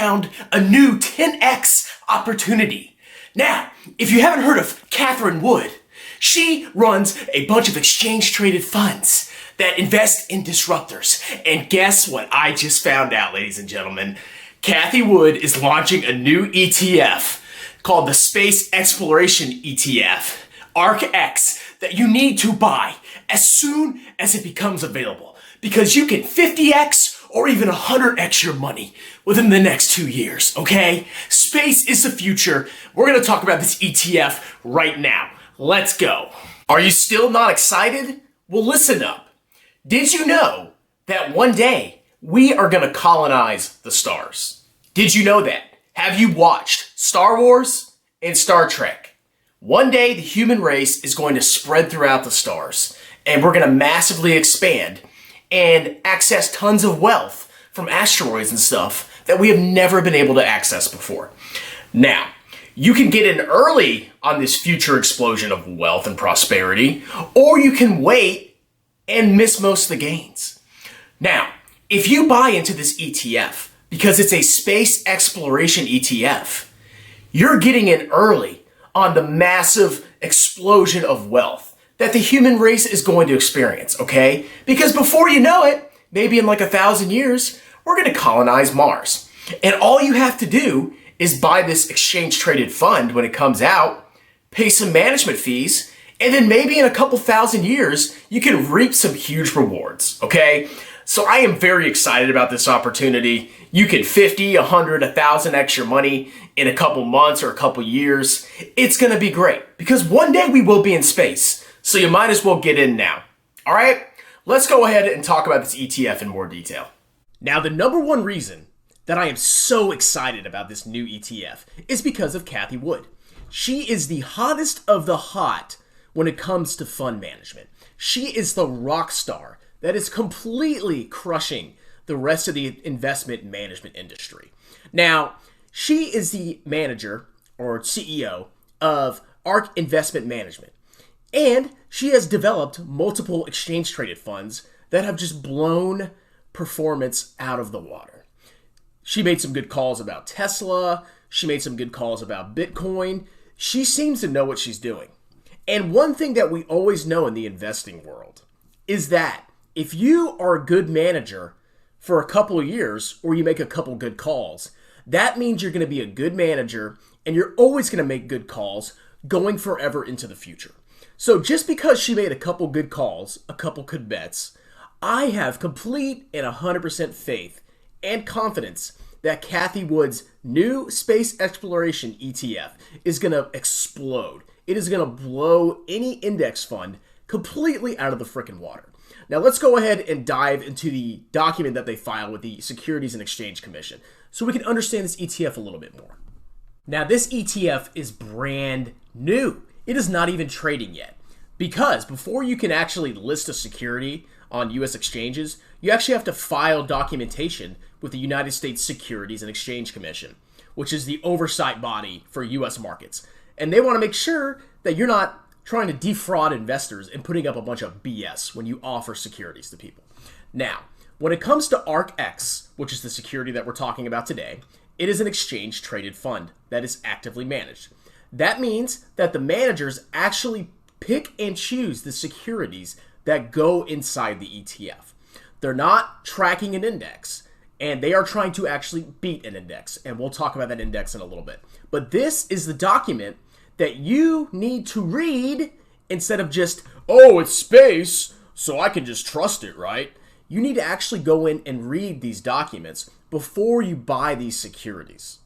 found a new 10x opportunity. Now, if you haven't heard of Cathie Wood, she runs a bunch of exchange-traded funds that invest in disruptors. And guess what I just found out, ladies and gentlemen? Cathie Wood is launching a new ETF called the Space Exploration ETF, ARKX, that you need to buy as soon as it becomes available, because you can 50x or even 100x your money within the next 2 years, okay? Space is the future. We're gonna talk about this ETF right now. Let's go. Are you still not excited? Well, listen up. Did you know that one day we are gonna colonize the stars? Did you know that? Have you watched Star Wars and Star Trek? One day the human race is going to spread throughout the stars, and we're gonna massively expand and access tons of wealth from asteroids and stuff that we have never been able to access before. Now, you can get in early on this future explosion of wealth and prosperity, or you can wait and miss most of the gains. Now, if you buy into this ETF, because it's a space exploration ETF, you're getting in early on the massive explosion of wealth that the human race is going to experience, okay? Because before you know it, maybe in like 1,000 years, we're gonna colonize Mars. And all you have to do is buy this exchange-traded fund when it comes out, pay some management fees, and then maybe in a couple thousand years, you can reap some huge rewards, okay? So I am very excited about this opportunity. You can 50, 100, 1,000x your money in a couple months or a couple years. It's gonna be great because one day we will be in space. So you might as well get in now. All right, let's go ahead and talk about this ETF in more detail. Now, the number one reason that I am so excited about this new ETF is because of Cathie Wood. She is the hottest of the hot when it comes to fund management. She is the rock star that is completely crushing the rest of the investment management industry. Now, she is the manager or CEO of ARK Investment Management, and she has developed multiple exchange-traded funds that have just blown performance out of the water. She made some good calls about Tesla. She made some good calls about Bitcoin. She seems to know what she's doing. And one thing that we always know in the investing world is that if you are a good manager for a couple of years or you make a couple good calls, that means you're going to be a good manager and you're always going to make good calls going forever into the future. So just because she made a couple good calls, a couple good bets, I have complete and 100% faith and confidence that Cathie Wood's new space exploration ETF is going to explode. It is going to blow any index fund completely out of the frickin' water. Now let's go ahead and dive into the document that they filed with the Securities and Exchange Commission so we can understand this ETF a little bit more. Now this ETF is brand new. It is not even trading yet, because before you can actually list a security on US exchanges, you actually have to file documentation with the United States Securities and Exchange Commission, which is the oversight body for US markets. And they want to make sure that you're not trying to defraud investors and putting up a bunch of BS when you offer securities to people. Now, when it comes to ARKX, which is the security that we're talking about today, it is an exchange-traded fund that is actively managed. That means that the managers actually pick and choose the securities that go inside the ETF. They're not tracking an index, and they are trying to actually beat an index, and we'll talk about that index in a little bit. But this is the document that you need to read instead of just, oh, it's space, so I can just trust it, right? You need to actually go in and read these documents before you buy these securities.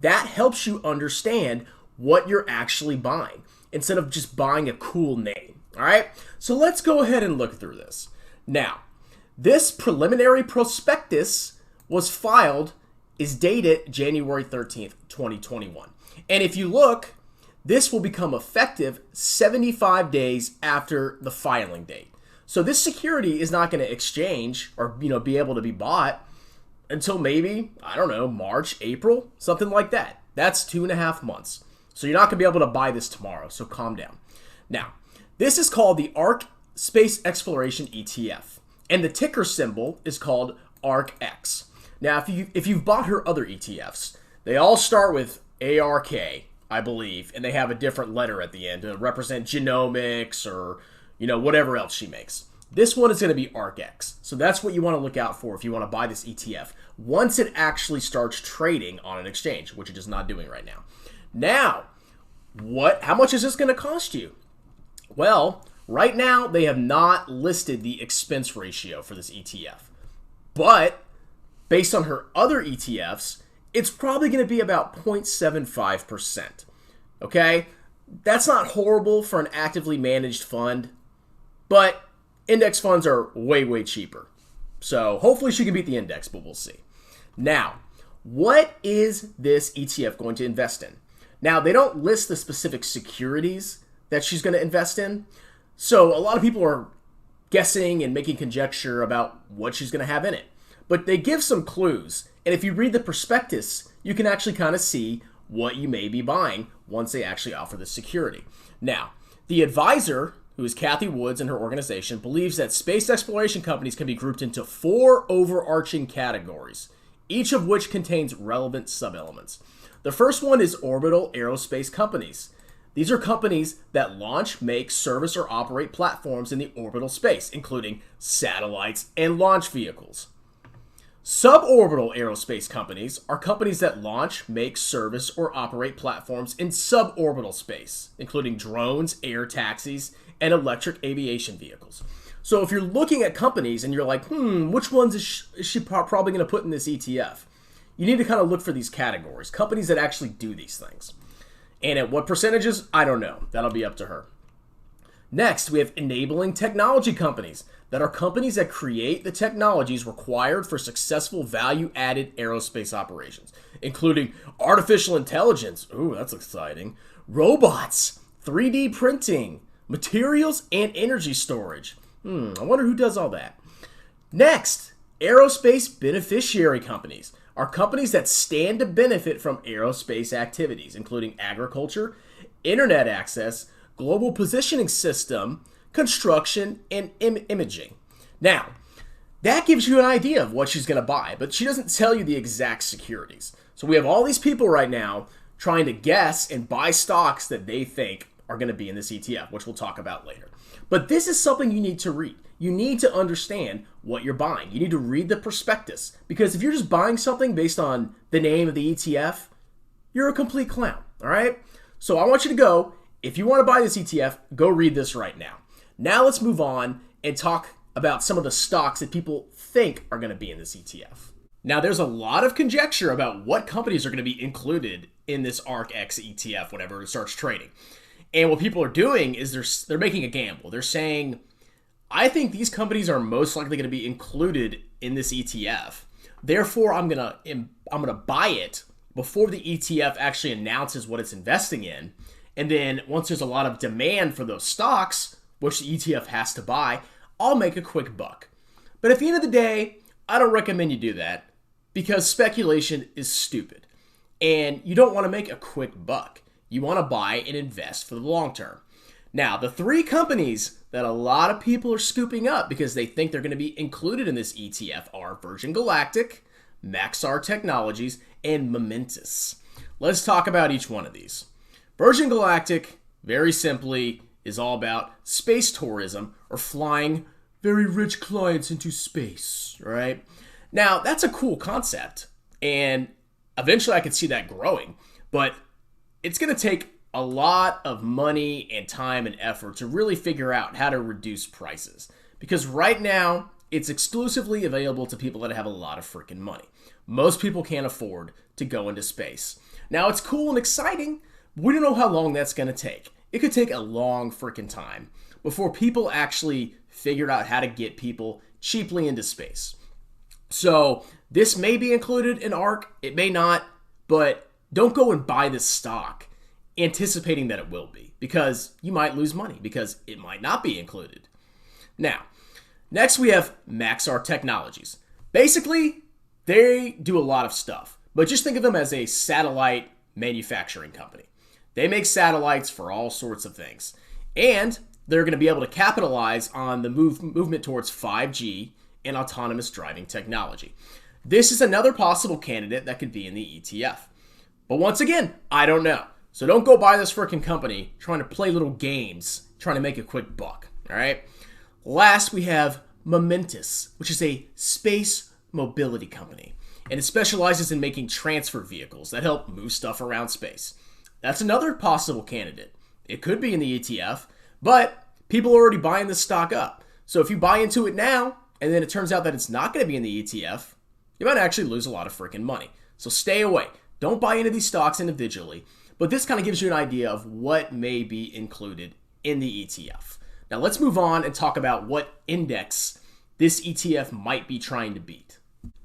That helps you understand what you're actually buying instead of just buying a cool name, all right? So let's go ahead and look through this. Now, this preliminary prospectus was filed, is dated January 13th, 2021. And if you look, this will become effective 75 days after the filing date. So this security is not going to exchange or be able to be bought until maybe, I don't know, March, April, something like that. That's 2.5 months. So you're not going to be able to buy this tomorrow, so calm down. Now, this is called the ARK Space Exploration ETF, and the ticker symbol is called ARKX. Now, if you've bought her other ETFs, they all start with ARK, I believe, and they have a different letter at the end to represent genomics or, whatever else she makes. This one is going to be ARKX. So that's what you want to look out for if you want to buy this ETF once it actually starts trading on an exchange, which it is not doing right now. Now, how much is this going to cost you? Well, right now they have not listed the expense ratio for this ETF. But based on her other ETFs, it's probably going to be about 0.75%. Okay? That's not horrible for an actively managed fund, but index funds are way, way cheaper. So hopefully she can beat the index, but we'll see. Now, what is this ETF going to invest in? Now, they don't list the specific securities that she's going to invest in. So a lot of people are guessing and making conjecture about what she's going to have in it. But they give some clues. And if you read the prospectus, you can actually kind of see what you may be buying once they actually offer the security. Now, the advisor, who is Cathie Woods and her organization, believes that space exploration companies can be grouped into 4 overarching categories, each of which contains relevant subelements. The first one is orbital aerospace companies. These are companies that launch, make, service, or operate platforms in the orbital space, including satellites and launch vehicles. Suborbital aerospace companies are companies that launch, make, service, or operate platforms in suborbital space, including drones, air taxis, and electric aviation vehicles. So if you're looking at companies and you're like, which ones is she probably going to put in this ETF? You need to kind of look for these categories, companies that actually do these things. And at what percentages, I don't know. That'll be up to her. Next, we have enabling technology companies that are companies that create the technologies required for successful value-added aerospace operations, including artificial intelligence, ooh, that's exciting, robots, 3D printing, materials, and energy storage. I wonder who does all that. Next, aerospace beneficiary companies are companies that stand to benefit from aerospace activities, including agriculture, internet access, global positioning system, construction, and imaging. Now, that gives you an idea of what she's going to buy, but she doesn't tell you the exact securities. So we have all these people right now trying to guess and buy stocks that they think are going to be in this ETF, which we'll talk about later. But this is something you need to read. You need to understand what you're buying. You need to read the prospectus, because if you're just buying something based on the name of the ETF, you're a complete clown, all right? So I want you to go, if you want to buy this ETF, go read this right now. Now let's move on and talk about some of the stocks that people think are going to be in this ETF. Now, there's a lot of conjecture about what companies are going to be included in this ARKX ETF whenever it starts trading. And what people are doing is they're making a gamble. They're saying, I think these companies are most likely going to be included in this ETF. Therefore, I'm gonna buy it before the ETF actually announces what it's investing in. And then once there's a lot of demand for those stocks, which the ETF has to buy, I'll make a quick buck. But at the end of the day, I don't recommend you do that because speculation is stupid. And you don't want to make a quick buck. You want to buy and invest for the long term. Now, the 3 companies that a lot of people are scooping up because they think they're going to be included in this ETF are Virgin Galactic, Maxar Technologies, and Momentus. Let's talk about each one of these. Virgin Galactic, very simply, is all about space tourism or flying very rich clients into space, right? Now, that's a cool concept, and eventually I could see that growing, but it's going to take a lot of money and time and effort to really figure out how to reduce prices. Because right now, it's exclusively available to people that have a lot of freaking money. Most people can't afford to go into space. Now, it's cool and exciting, but we don't know how long that's going to take. It could take a long freaking time before people actually figure out how to get people cheaply into space. So this may be included in ARK, it may not, but don't go and buy this stock anticipating that it will be, because you might lose money because it might not be included. Now, next we have Maxar Technologies. Basically, they do a lot of stuff, but just think of them as a satellite manufacturing company. They make satellites for all sorts of things, and they're going to be able to capitalize on the movement towards 5G and autonomous driving technology. This is another possible candidate that could be in the ETF. But once again, I don't know. So don't go buy this freaking company trying to play little games, trying to make a quick buck, all right? Last, we have Momentus, which is a space mobility company, and it specializes in making transfer vehicles that help move stuff around space. That's another possible candidate. It could be in the ETF, but people are already buying this stock up. So if you buy into it now, and then it turns out that it's not going to be in the ETF, you might actually lose a lot of freaking money. So stay away. Don't buy into these stocks individually. But this kind of gives you an idea of what may be included in the ETF. Now let's move on and talk about what index this ETF might be trying to beat.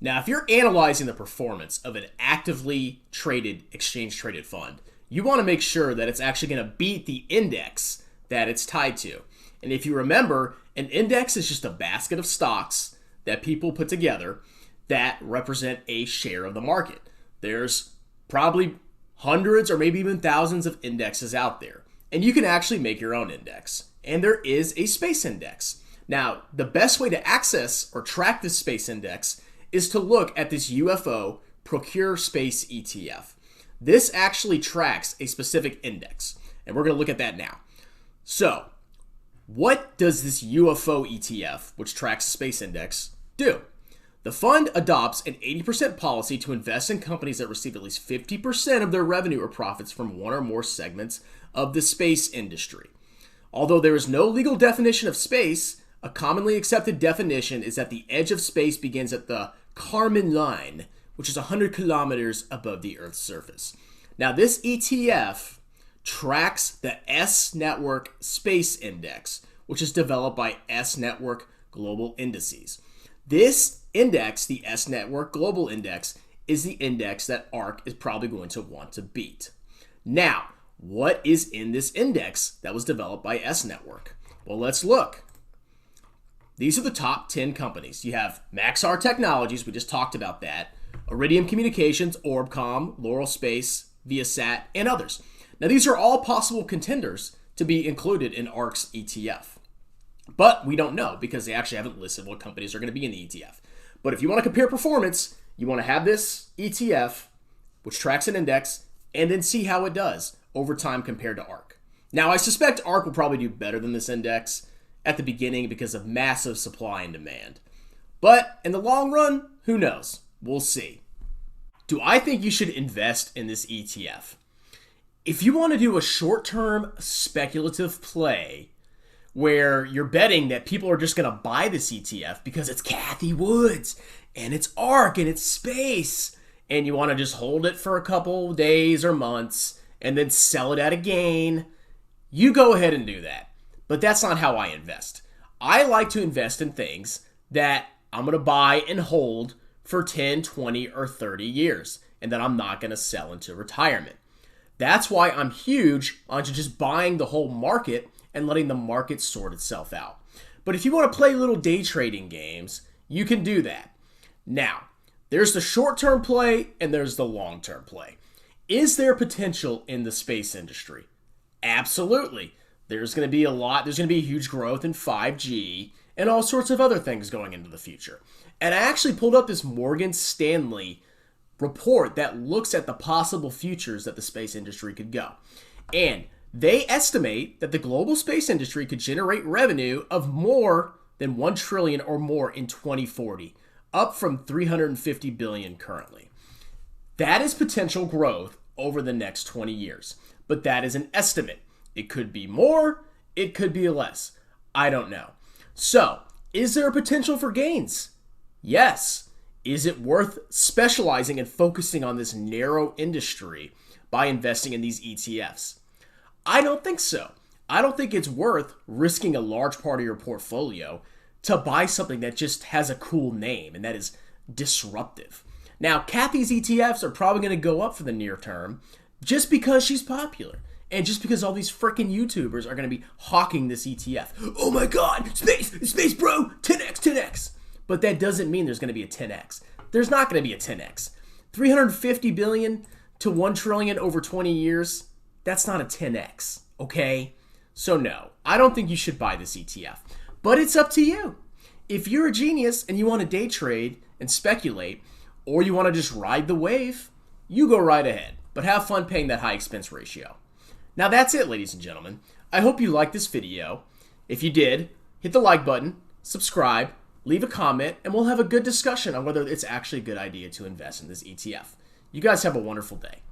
Now, if you're analyzing the performance of an actively traded, exchange-traded fund, you want to make sure that it's actually going to beat the index that it's tied to. And if you remember, an index is just a basket of stocks that people put together that represent a share of the market. There's probably hundreds or maybe even thousands of indexes out there. And you can actually make your own index. And there is a space index. Now, the best way to access or track this space index is to look at this UFO Procure Space ETF. This actually tracks a specific index. And we're going to look at that now. So, what does this UFO ETF, which tracks the space index, do? The fund adopts an 80% policy to invest in companies that receive at least 50% of their revenue or profits from one or more segments of the space industry. Although there is no legal definition of space, a commonly accepted definition is that the edge of space begins at the Kármán line, which is 100 kilometers above the Earth's surface. Now, this ETF tracks the S Network Space Index, which is developed by S Network Global Indices. This index, the S Network Global Index, is the index that ARK is probably going to want to beat. Now, what is in this index that was developed by S Network? Well, let's look. These are the top 10 companies. You have Maxar Technologies, we just talked about that, Iridium Communications, Orbcomm, Loral Space, Viasat, and others. Now, these are all possible contenders to be included in ARK's ETF. But we don't know because they actually haven't listed what companies are going to be in the ETF. But if you want to compare performance, you want to have this ETF, which tracks an index, and then see how it does over time compared to ARK. Now, I suspect ARK will probably do better than this index at the beginning because of massive supply and demand. But in the long run, who knows? We'll see. Do I think you should invest in this ETF? If you want to do a short-term speculative play where you're betting that people are just going to buy this ETF because it's Cathie Woods and it's ARK and it's space, and you want to just hold it for a couple days or months and then sell it at a gain, you go ahead and do that. But that's not how I invest. I like to invest in things that I'm going to buy and hold for 10, 20, or 30 years and that I'm not going to sell into retirement. That's why I'm huge onto just buying the whole market and letting the market sort itself out. But if you want to play little day trading games, you can do that. Now, there's the short-term play and there's the long-term play. Is there potential in the space industry? Absolutely. There's going to be a huge growth in 5G and all sorts of other things going into the future. And I actually pulled up this Morgan Stanley report that looks at the possible futures that the space industry could go. And they estimate that the global space industry could generate revenue of more than $1 trillion or more in 2040, up from $350 billion currently. That is potential growth over the next 20 years, but that is an estimate. It could be more, it could be less. I don't know. So, is there a potential for gains? Yes. Is it worth specializing and focusing on this narrow industry by investing in these ETFs? I don't think so. I don't think it's worth risking a large part of your portfolio to buy something that just has a cool name and that is disruptive. Now, Cathie's ETFs are probably going to go up for the near term just because she's popular and just because all these freaking YouTubers are going to be hawking this ETF. Oh my God, space bro, 10x, 10x. But that doesn't mean there's going to be a 10x. There's not going to be a 10x. 350 billion to 1 trillion over 20 years, that's not a 10x, okay? So no, I don't think you should buy this ETF. But it's up to you. If you're a genius and you want to day trade and speculate, or you want to just ride the wave, you go right ahead, but have fun paying that high expense ratio. Now that's it, ladies and gentlemen. I hope you liked this video. If you did, hit the like button, subscribe, leave a comment, and we'll have a good discussion on whether it's actually a good idea to invest in this ETF. You guys have a wonderful day.